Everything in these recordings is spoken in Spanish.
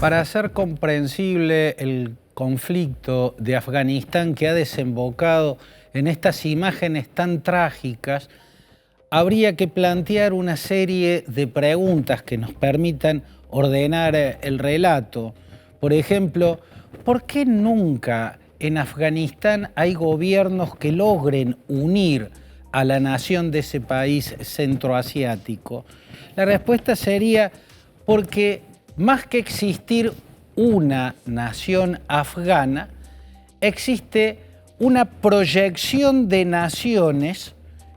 Para hacer comprensible el conflicto de Afganistán que ha desembocado en estas imágenes tan trágicas, habría que plantear una serie de preguntas que nos permitan ordenar el relato. Por ejemplo, ¿por qué nunca en Afganistán hay gobiernos que logren unir a la nación de ese país centroasiático? La respuesta sería porque más que existir una nación afgana, existe una proyección de naciones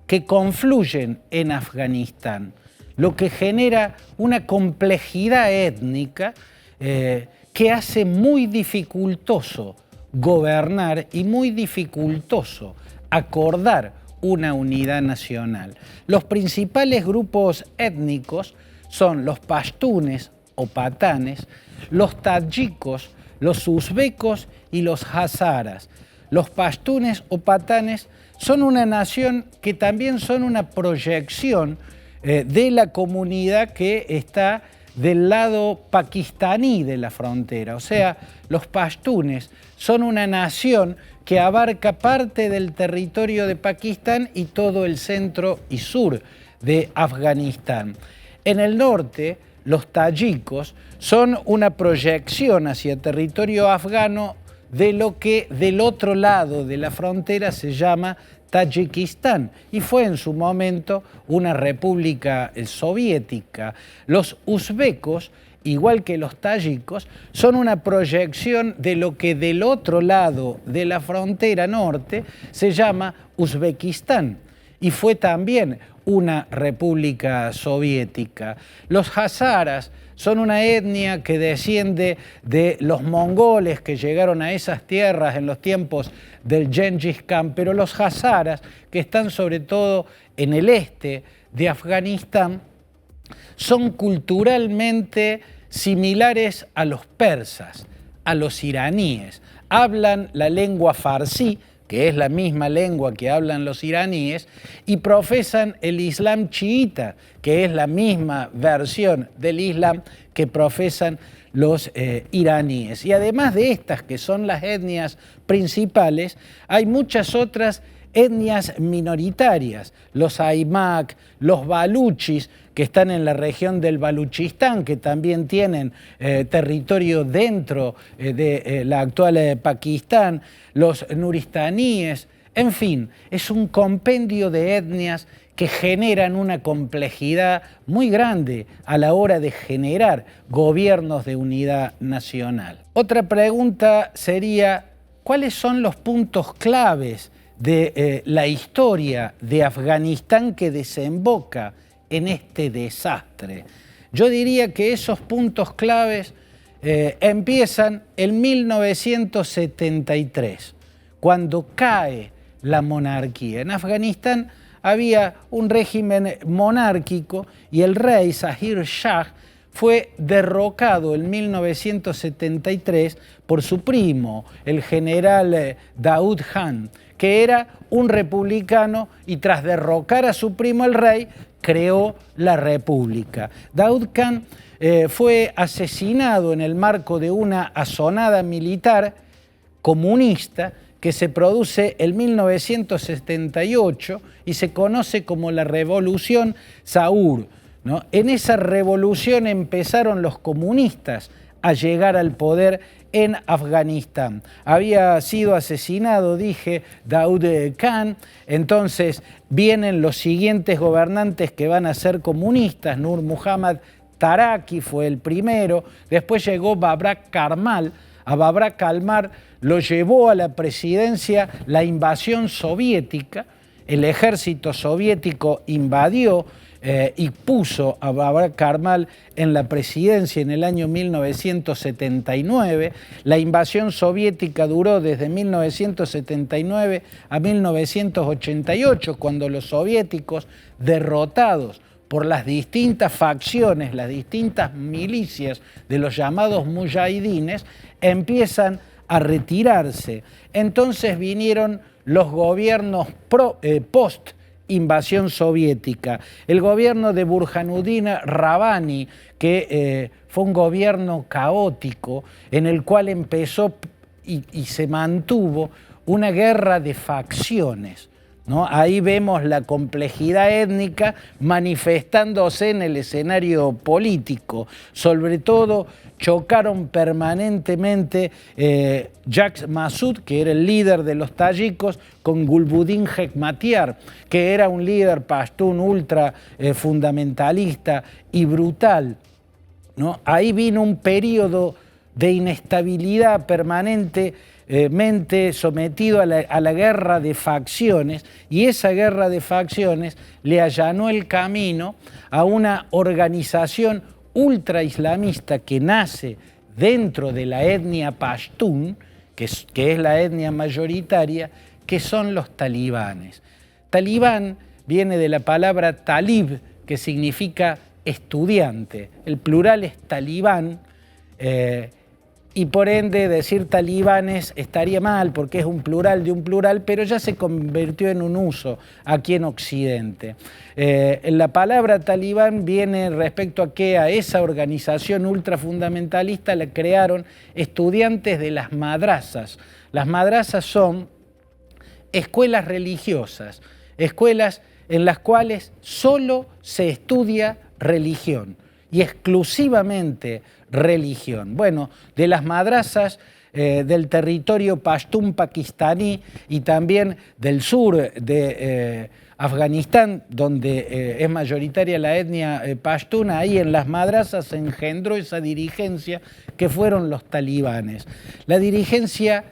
que confluyen en Afganistán, lo que genera una complejidad étnica que hace muy dificultoso gobernar y muy dificultoso acordar una unidad nacional. Los principales grupos étnicos son los pashtunes o patanes, los tadjikos, los uzbekos y los hazaras. Los pashtunes o patanes son una nación que también son una proyección de la comunidad que está del lado pakistaní de la frontera. O sea, los pashtunes son una nación que abarca parte del territorio de Pakistán y todo el centro y sur de Afganistán. En el norte, los tayikos son una proyección hacia territorio afgano de lo que del otro lado de la frontera se llama Tayikistán y fue en su momento una república soviética. Los uzbekos, igual que los tayikos, son una proyección de lo que del otro lado de la frontera norte se llama Uzbekistán y fue también una república soviética. Los hazaras son una etnia que desciende de los mongoles que llegaron a esas tierras en los tiempos del Gengis Khan, pero los hazaras, que están sobre todo en el este de Afganistán, son culturalmente similares a los persas, a los iraníes. Hablan la lengua farsí, que es la misma lengua que hablan los iraníes, y profesan el Islam chiita, que es la misma versión del Islam que profesan los iraníes. Y además de estas, que son las etnias principales, hay muchas otras etnias minoritarias, los aimak, los baluchis, que están en la región del Baluchistán, que también tienen territorio dentro de la actual Pakistán, los nuristaníes, en fin, es un compendio de etnias que generan una complejidad muy grande a la hora de generar gobiernos de unidad nacional. Otra pregunta sería, ¿cuáles son los puntos claves de la historia de Afganistán que desemboca en este desastre? Yo diría que esos puntos claves empiezan en 1973, cuando cae la monarquía. En Afganistán había un régimen monárquico y el rey Zahir Shah fue derrocado en 1973 por su primo, el general Daud Khan, que era un republicano y tras derrocar a su primo el rey, creó la república. Daud Khan fue asesinado en el marco de una asonada militar comunista que se produce en 1978 y se conoce como la Revolución Zaur, ¿no? En esa revolución empezaron los comunistas a llegar al poder en Afganistán. Había sido asesinado, dije, Daud Khan, entonces vienen los siguientes gobernantes que van a ser comunistas. Nur Muhammad Taraki fue el primero, después llegó Babrak Karmal. A Babrak Karmal lo llevó a la presidencia la invasión soviética, el ejército soviético invadió y puso a Babrak Karmal en la presidencia en el año 1979. La invasión soviética duró desde 1979 a 1988, cuando los soviéticos, derrotados por las distintas facciones, las distintas milicias de los llamados mujahidines, empiezan a retirarse. Entonces vinieron los gobiernos post invasión soviética. El gobierno de Burhanuddin Rabbani, que fue un gobierno caótico en el cual empezó y se mantuvo una guerra de facciones, ¿no? Ahí vemos la complejidad étnica manifestándose en el escenario político. Sobre todo chocaron permanentemente Jaks Massoud, que era el líder de los tayikos, con Gulbuddin Hekmatyar, que era un líder pastún ultra fundamentalista y brutal, ¿no? Ahí vino un periodo de inestabilidad permanente, sometido a la guerra de facciones, y esa guerra de facciones le allanó el camino a una organización ultra islamista que nace dentro de la etnia pastún, que es la etnia mayoritaria, que son los talibanes. Talibán viene de la palabra talib, que significa estudiante. El plural es talibán, y por ende decir talibanes estaría mal porque es un plural de un plural, pero ya se convirtió en un uso aquí en Occidente. La palabra talibán viene respecto a que a esa organización ultrafundamentalista la crearon estudiantes de las madrasas. Las madrasas son escuelas religiosas, escuelas en las cuales solo se estudia religión y exclusivamente religión. Bueno, de las madrasas del territorio pastún pakistaní y también del sur de Afganistán, donde es mayoritaria la etnia pastuna, ahí en las madrasas se engendró esa dirigencia que fueron los talibanes. La dirigencia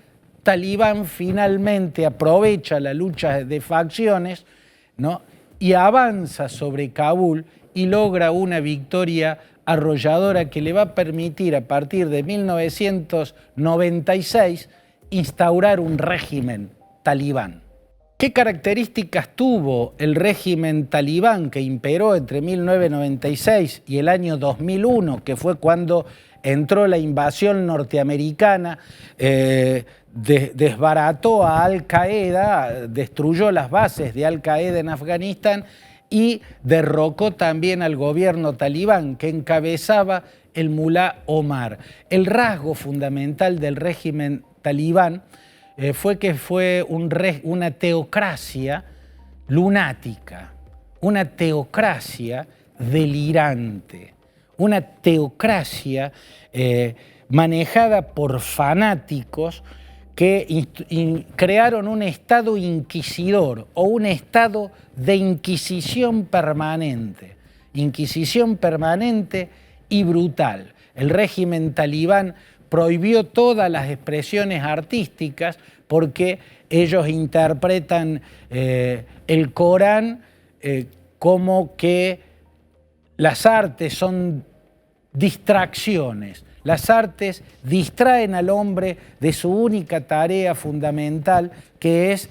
talibán finalmente aprovecha la lucha de facciones, ¿no?, y avanza sobre Kabul y logra una victoria arrolladora que le va a permitir a partir de 1996 instaurar un régimen talibán. ¿Qué características tuvo el régimen talibán que imperó entre 1996 y el año 2001, que fue cuando entró la invasión norteamericana, desbarató a Al-Qaeda, destruyó las bases de Al-Qaeda en Afganistán y derrocó también al gobierno talibán que encabezaba el mulá Omar? El rasgo fundamental del régimen talibán fue que fue una teocracia lunática, una teocracia delirante, una teocracia manejada por fanáticos que crearon un estado inquisidor o un estado de inquisición permanente y brutal. El régimen talibán prohibió todas las expresiones artísticas porque ellos interpretan el Corán como que las artes son distracciones. Las artes distraen al hombre de su única tarea fundamental, que es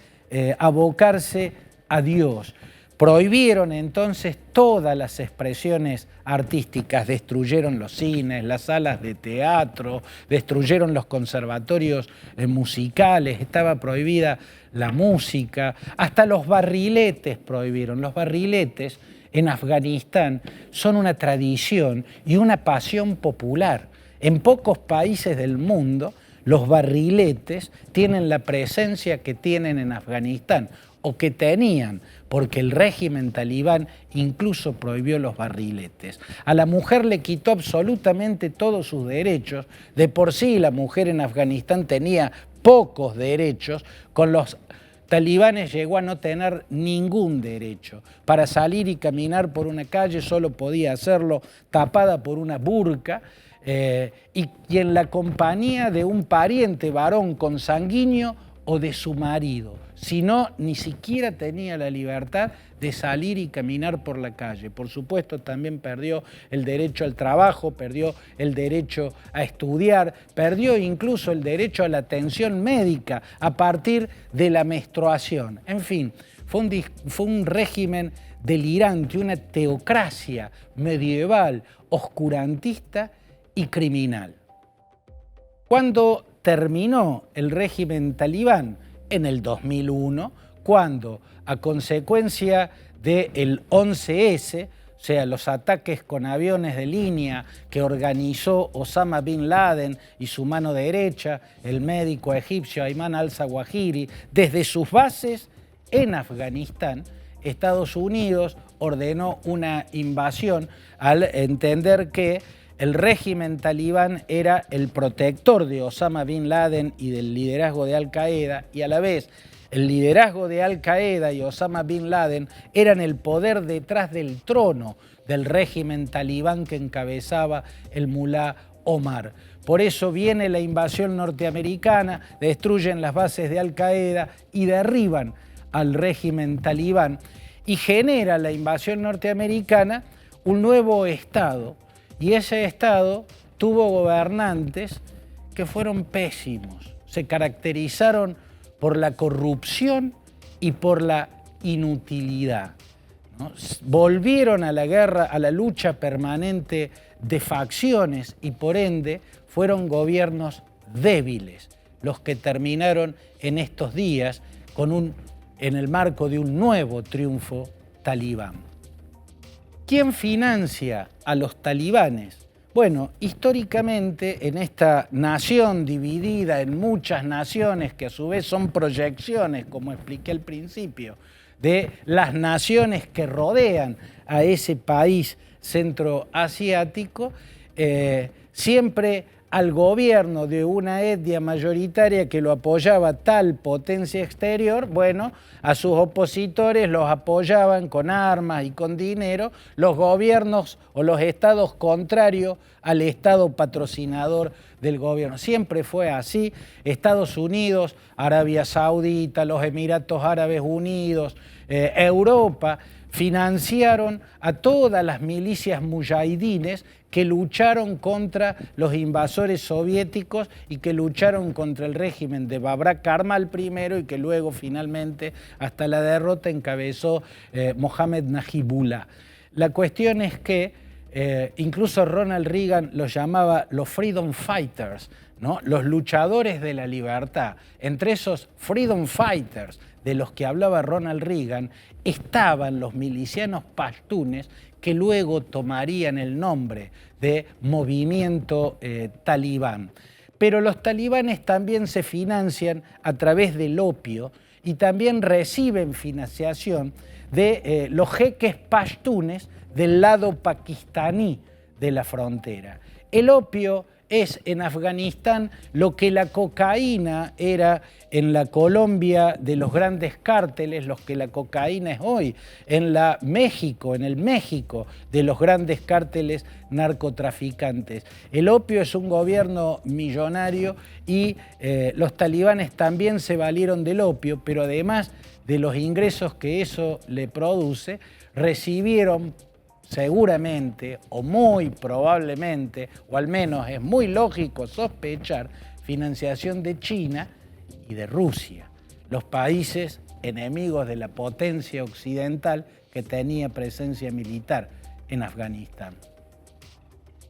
abocarse a Dios. Prohibieron entonces todas las expresiones artísticas, destruyeron los cines, las salas de teatro, destruyeron los conservatorios musicales, estaba prohibida la música, hasta los barriletes prohibieron. Los barriletes en Afganistán son una tradición y una pasión popular. En pocos países del mundo los barriletes tienen la presencia que tienen en Afganistán, o que tenían, porque el régimen talibán incluso prohibió los barriletes. A la mujer le quitó absolutamente todos sus derechos. De por sí la mujer en Afganistán tenía pocos derechos, con los talibanes llegó a no tener ningún derecho. Para salir y caminar por una calle solo podía hacerlo tapada por una burka, y en la compañía de un pariente varón consanguíneo o de su marido. Si no, ni siquiera tenía la libertad de salir y caminar por la calle. Por supuesto, también perdió el derecho al trabajo, perdió el derecho a estudiar, perdió incluso el derecho a la atención médica a partir de la menstruación. En fin, fue un régimen delirante, una teocracia medieval, oscurantista y criminal. Cuando terminó el régimen talibán, en el 2001, cuando, a consecuencia del 11S, o sea, los ataques con aviones de línea que organizó Osama Bin Laden y su mano derecha, el médico egipcio Ayman al-Zawahiri, desde sus bases en Afganistán, Estados Unidos ordenó una invasión al entender que el régimen talibán era el protector de Osama Bin Laden y del liderazgo de Al-Qaeda, y a la vez el liderazgo de Al-Qaeda y Osama Bin Laden eran el poder detrás del trono del régimen talibán que encabezaba el mulá Omar. Por eso viene la invasión norteamericana, destruyen las bases de Al-Qaeda y derriban al régimen talibán, y genera la invasión norteamericana un nuevo Estado, y ese Estado tuvo gobernantes que fueron pésimos, se caracterizaron por la corrupción y por la inutilidad, ¿no? Volvieron a la guerra, a la lucha permanente de facciones, y por ende fueron gobiernos débiles los que terminaron en estos días en el marco de un nuevo triunfo talibán. ¿Quién financia a los talibanes? Bueno, históricamente en esta nación dividida en muchas naciones que a su vez son proyecciones, como expliqué al principio, de las naciones que rodean a ese país centroasiático, siempre al gobierno de una etnia mayoritaria que lo apoyaba tal potencia exterior, bueno, a sus opositores los apoyaban con armas y con dinero los gobiernos o los estados contrarios al estado patrocinador del gobierno. Siempre fue así. Estados Unidos, Arabia Saudita, los Emiratos Árabes Unidos, Europa, financiaron a todas las milicias mujahidines que lucharon contra los invasores soviéticos y que lucharon contra el régimen de Babrak Karmal primero, y que luego finalmente hasta la derrota encabezó Mohammad Najibullah. La cuestión es que incluso Ronald Reagan los llamaba los Freedom Fighters, ¿no? Los luchadores de la libertad. Entre esos Freedom Fighters de los que hablaba Ronald Reagan estaban los milicianos pashtunes, que luego tomarían el nombre de movimiento talibán. Pero los talibanes también se financian a través del opio y también reciben financiación de los jeques pashtunes del lado pakistaní de la frontera. El opio es en Afganistán lo que la cocaína era en la Colombia de los grandes cárteles, lo que la cocaína es hoy en el México de los grandes cárteles narcotraficantes. El opio es un gobierno millonario y los talibanes también se valieron del opio, pero además de los ingresos que eso le produce, recibieron seguramente, o muy probablemente, o al menos es muy lógico sospechar, financiación de China y de Rusia, los países enemigos de la potencia occidental que tenía presencia militar en Afganistán.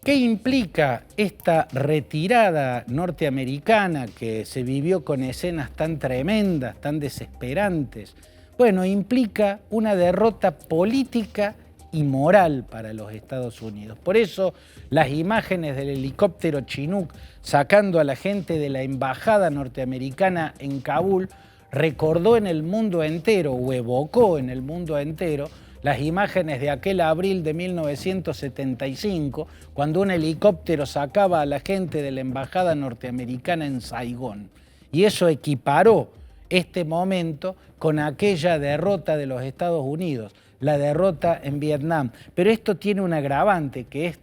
¿Qué implica esta retirada norteamericana que se vivió con escenas tan tremendas, tan desesperantes? Bueno, implica una derrota política y moral para los Estados Unidos. Por eso las imágenes del helicóptero Chinook sacando a la gente de la embajada norteamericana en Kabul recordó en el mundo entero, o evocó en el mundo entero, las imágenes de aquel abril de 1975, cuando un helicóptero sacaba a la gente de la embajada norteamericana en Saigón. Y eso equiparó este momento con aquella derrota de los Estados Unidos, la derrota en Vietnam. Pero esto tiene un agravante, que es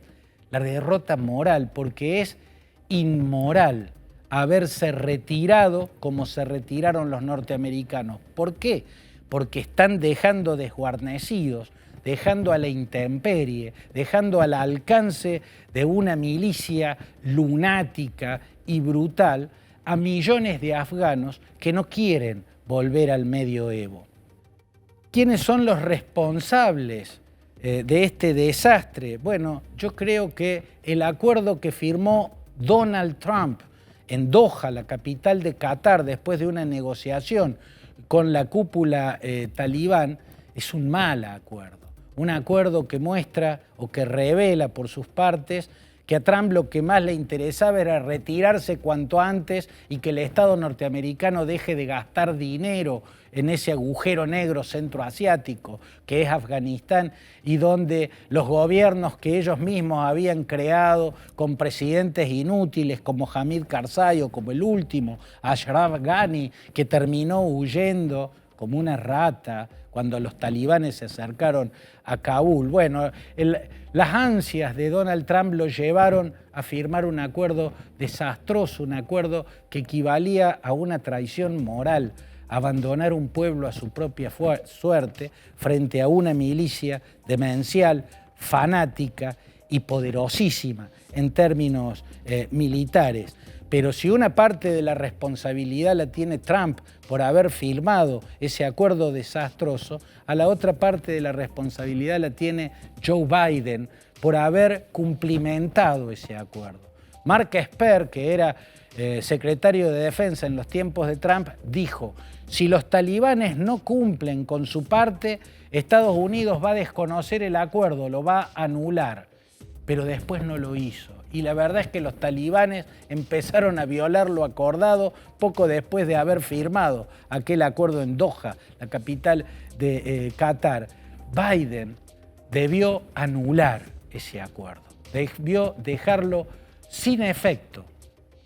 la derrota moral, porque es inmoral haberse retirado como se retiraron los norteamericanos. ¿Por qué? Porque están dejando desguarnecidos, dejando a la intemperie, dejando al alcance de una milicia lunática y brutal a millones de afganos que no quieren volver al medioevo. ¿Quiénes son los responsables de este desastre? Bueno, yo creo que el acuerdo que firmó Donald Trump en Doha, la capital de Qatar, después de una negociación con la cúpula talibán es un mal acuerdo. Un acuerdo que muestra o que revela por sus partes que a Trump lo que más le interesaba era retirarse cuanto antes y que el Estado norteamericano deje de gastar dinero en ese agujero negro centroasiático que es Afganistán y donde los gobiernos que ellos mismos habían creado con presidentes inútiles como Hamid Karzai o como el último, Ashraf Ghani, que terminó huyendo como una rata cuando los talibanes se acercaron a Kabul. Bueno, las ansias de Donald Trump lo llevaron a firmar un acuerdo desastroso, un acuerdo que equivalía a una traición moral, abandonar un pueblo a su propia suerte frente a una milicia demencial, fanática y poderosísima en términos militares. Pero si una parte de la responsabilidad la tiene Trump por haber firmado ese acuerdo desastroso, a la otra parte de la responsabilidad la tiene Joe Biden por haber cumplimentado ese acuerdo. Mark Esper, que era secretario de Defensa en los tiempos de Trump, dijo: si los talibanes no cumplen con su parte, Estados Unidos va a desconocer el acuerdo, lo va a anular. Pero después no lo hizo. Y la verdad es que los talibanes empezaron a violar lo acordado poco después de haber firmado aquel acuerdo en Doha, la capital de Qatar. Biden debió anular ese acuerdo, debió dejarlo sin efecto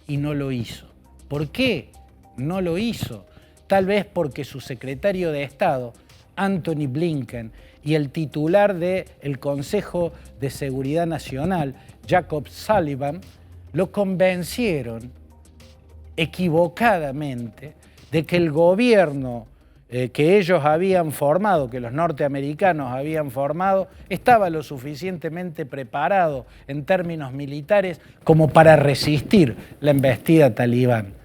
y no lo hizo. ¿Por qué no lo hizo? Tal vez porque su secretario de Estado, Antony Blinken, y el titular del Consejo de Seguridad Nacional, Jacob Sullivan, lo convencieron equivocadamente de que el gobierno que ellos habían formado, que los norteamericanos habían formado, estaba lo suficientemente preparado en términos militares como para resistir la embestida talibán.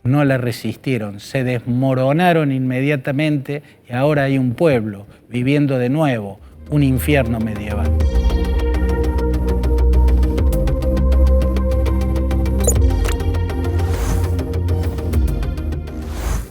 No la resistieron, se desmoronaron inmediatamente y ahora hay un pueblo viviendo de nuevo un infierno medieval.